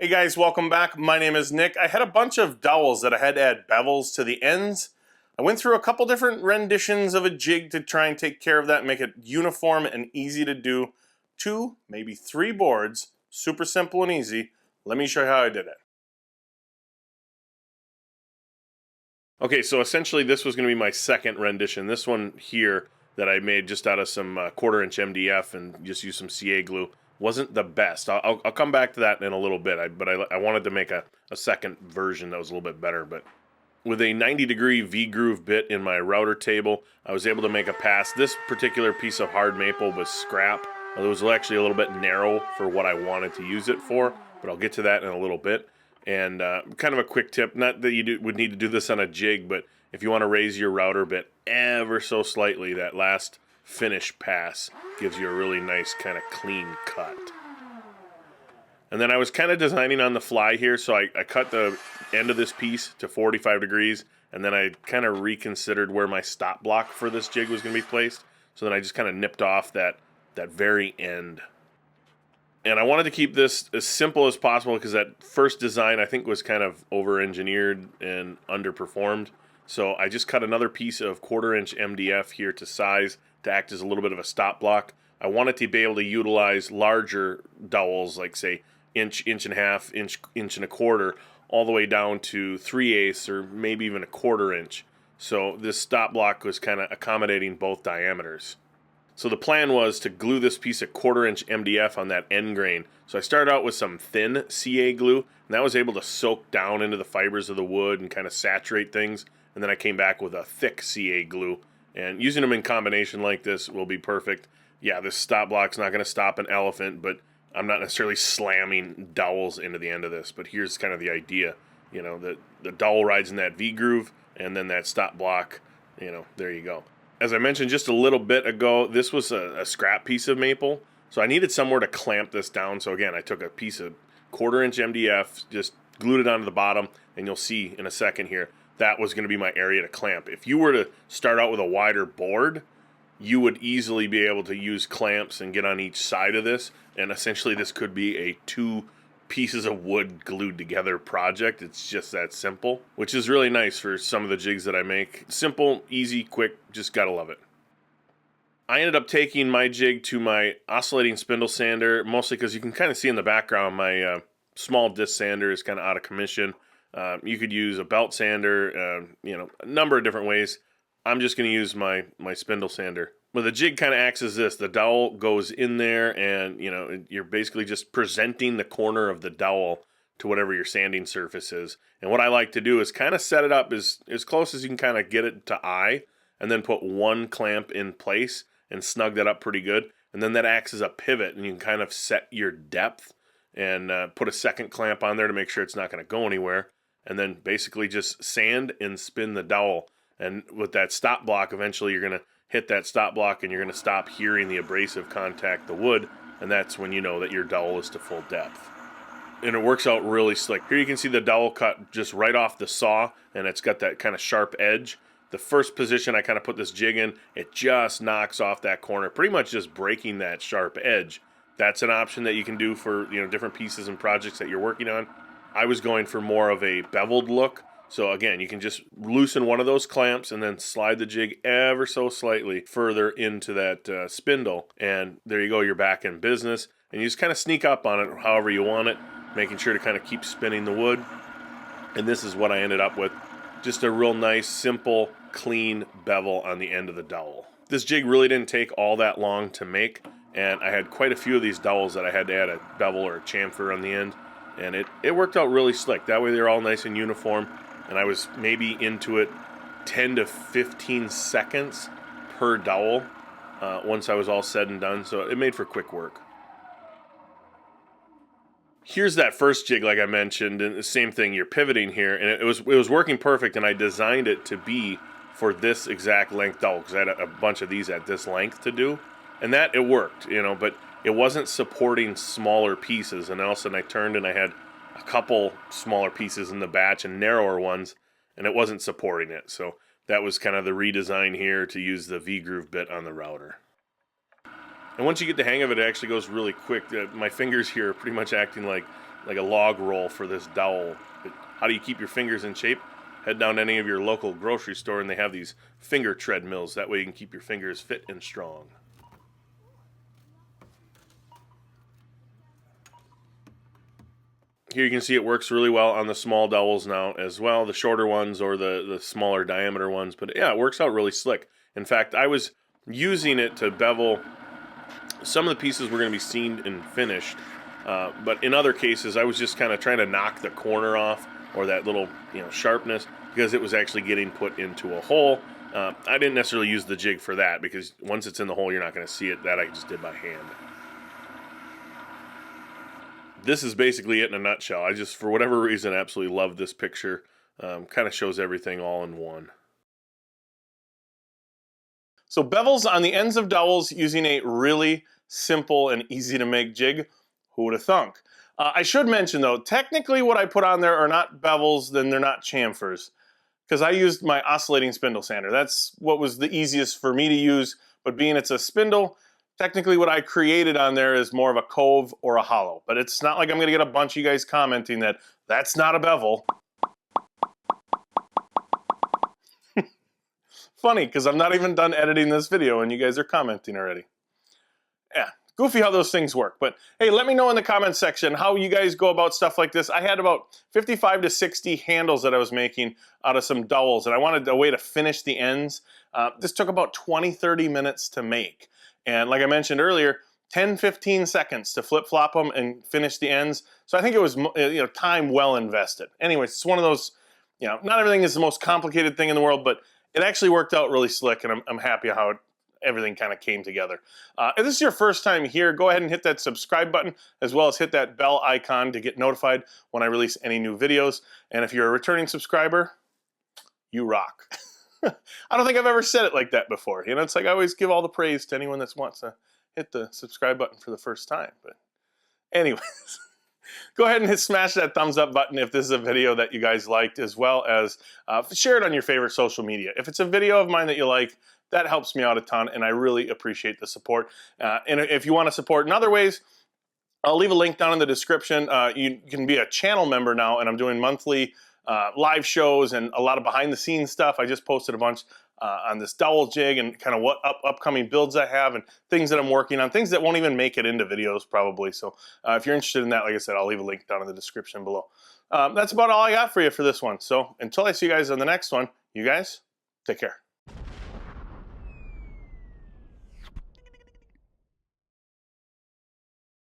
Hey guys, welcome back. My name is Nick. I had a bunch of dowels that I had to add bevels to the ends. I went through a couple different renditions of a jig to try and take care of that, make it uniform and easy to do. 2, maybe 3 boards, super simple and easy. Let me show you how I did it. Okay, so essentially this was going to be my second rendition. This one here that I made just out of some 1/4 inch MDF and just used some CA glue wasn't the best. I'll come back to that in a little bit, but I wanted to make a second version that was a little bit better. But with a 90-degree V-groove bit in my router table, I was able to make a pass. This particular piece of hard maple was scrap. It was actually a little bit narrow for what I wanted to use it for, but I'll get to that in a little bit. And kind of a quick tip, not that you would need to do this on a jig, but if you want to raise your router bit ever so slightly, that last finish pass gives you a really nice kind of clean cut. And then I was kind of designing on the fly here, so I cut the end of this piece to 45 degrees, and then I kind of reconsidered where my stop block for this jig was going to be placed. So then I just kind of nipped off that very end. And I wanted to keep this as simple as possible because that first design I think was kind of over-engineered and underperformed. So I just cut another piece of 1/4 inch MDF here to size to act as a little bit of a stop block. I wanted to be able to utilize larger dowels, like say inch, inch and a half, inch and a quarter, all the way down to 3/8 or maybe even a 1/4 inch. So this stop block was kind of accommodating both diameters. So the plan was to glue this piece of 1/4 inch MDF on that end grain. So I started out with some thin CA glue, and that was able to soak down into the fibers of the wood and kind of saturate things. And then I came back with a thick CA glue, and using them in combination like this will be perfect. Yeah, this stop block's not going to stop an elephant, but I'm not necessarily slamming dowels into the end of this. But here's kind of the idea. You know, the dowel rides in that V groove, and then that stop block, you know, there you go. As I mentioned just a little bit ago, this was a scrap piece of maple, so I needed somewhere to clamp this down. So again, I took a piece of 1/4 inch MDF, just glued it onto the bottom, and you'll see in a second here, that was going to be my area to clamp. If you were to start out with a wider board, you would easily be able to use clamps and get on each side of this, and essentially this could be a 2 pieces of wood glued together project. It's just that simple, which is really nice for some of the jigs that I make. Simple, easy, quick, just gotta love it. I ended up taking my jig to my oscillating spindle sander, mostly because you can kind of see in the background my small disc sander is kind of out of commission. You could use a belt sander, you know, a number of different ways. I'm just going to use my spindle sander. Well, the jig kind of acts as this. The dowel goes in there, and you know, you're basically just presenting the corner of the dowel to whatever your sanding surface is. And what I like to do is kind of set it up as close as you can kind of get it to eye, and then put one clamp in place and snug that up pretty good. And then that acts as a pivot, and you can kind of set your depth and put a second clamp on there to make sure it's not going to go anywhere. And then basically just sand and spin the dowel. And with that stop block, eventually you're going to hit that stop block and you're going to stop hearing the abrasive contact the wood, and that's when you know that your dowel is to full depth. And it works out really slick. Here you can see the dowel cut just right off the saw, and it's got that kind of sharp edge. The first position I kind of put this jig in, it just knocks off that corner, pretty much just breaking that sharp edge. That's an option that you can do for, you know, different pieces and projects that you're working on. I was going for more of a beveled look. So again, you can just loosen one of those clamps and then slide the jig ever so slightly further into that spindle. And there you go, you're back in business. And you just kind of sneak up on it however you want it, making sure to kind of keep spinning the wood. And this is what I ended up with. Just a real nice, simple, clean bevel on the end of the dowel. This jig really didn't take all that long to make. And I had quite a few of these dowels that I had to add a bevel or a chamfer on the end. And it worked out really slick. That way they're all nice and uniform. And I was maybe into it 10 to 15 seconds per dowel once I was all said and done. So it made for quick work. Here's that first jig like I mentioned, and the same thing, you're pivoting here, and it was working perfect, and I designed it to be for this exact length dowel because I had a bunch of these at this length to do, and that it worked, you know, but it wasn't supporting smaller pieces, and all of a sudden I turned and I had a couple smaller pieces in the batch and narrower ones, and it wasn't supporting it. So that was kind of the redesign here to use the V-groove bit on the router. And once you get the hang of it, it actually goes really quick. My fingers here are pretty much acting like like a log roll for this dowel. How do you keep your fingers in shape? Head down to any of your local grocery store and they have these finger treadmills. That way you can keep your fingers fit and strong. Here you can see it works really well on the small dowels now as well, the shorter ones or the smaller diameter ones. But yeah, it works out really slick. In fact, I was using it to bevel some of the pieces were going to be seamed and finished. But in other cases, I was just kind of trying to knock the corner off or that little sharpness because it was actually getting put into a hole. I didn't necessarily use the jig for that because once it's in the hole, you're not going to see it. That I just did by hand. This is basically it in a nutshell. I just, for whatever reason, absolutely love this picture. Kind of shows everything all in one. So bevels on the ends of dowels using a really simple and easy to make jig. Who would have thunk? I should mention though, technically what I put on there are not bevels, then they're not chamfers. Because I used my oscillating spindle sander. That's what was the easiest for me to use, but being it's a spindle, technically what I created on there is more of a cove or a hollow. But it's not like I'm gonna get a bunch of you guys commenting that that's not a bevel. Funny, because I'm not even done editing this video and you guys are commenting already. Yeah, goofy how those things work. But hey, let me know in the comments section how you guys go about stuff like this. I had about 55 to 60 handles that I was making out of some dowels, and I wanted a way to finish the ends. This took about 20-30 minutes to make. And like I mentioned earlier, 10-15 seconds to flip-flop them and finish the ends. So I think it was time well invested. Anyways, it's one of those, not everything is the most complicated thing in the world, but it actually worked out really slick, and I'm happy how everything kind of came together. If this is your first time here, go ahead and hit that subscribe button, as well as hit that bell icon to get notified when I release any new videos. And if you're a returning subscriber, you rock. I don't think I've ever said it like that before. It's like I always give all the praise to anyone that wants to hit the subscribe button for the first time. But anyways, go ahead and smash that thumbs up button if this is a video that you guys liked, as well as share it on your favorite social media. If it's a video of mine that you like, that helps me out a ton, and I really appreciate the support. And if you want to support in other ways, I'll leave a link down in the description. You can be a channel member now, and I'm doing monthly live shows and a lot of behind-the-scenes stuff. I just posted a bunch on this dowel jig and kind of what upcoming builds I have and things that I'm working on, things that won't even make it into videos probably. So if you're interested in that, like I said, I'll leave a link down in the description below. That's about all I got for you for this one. So until I see you guys on the next one, you guys take care.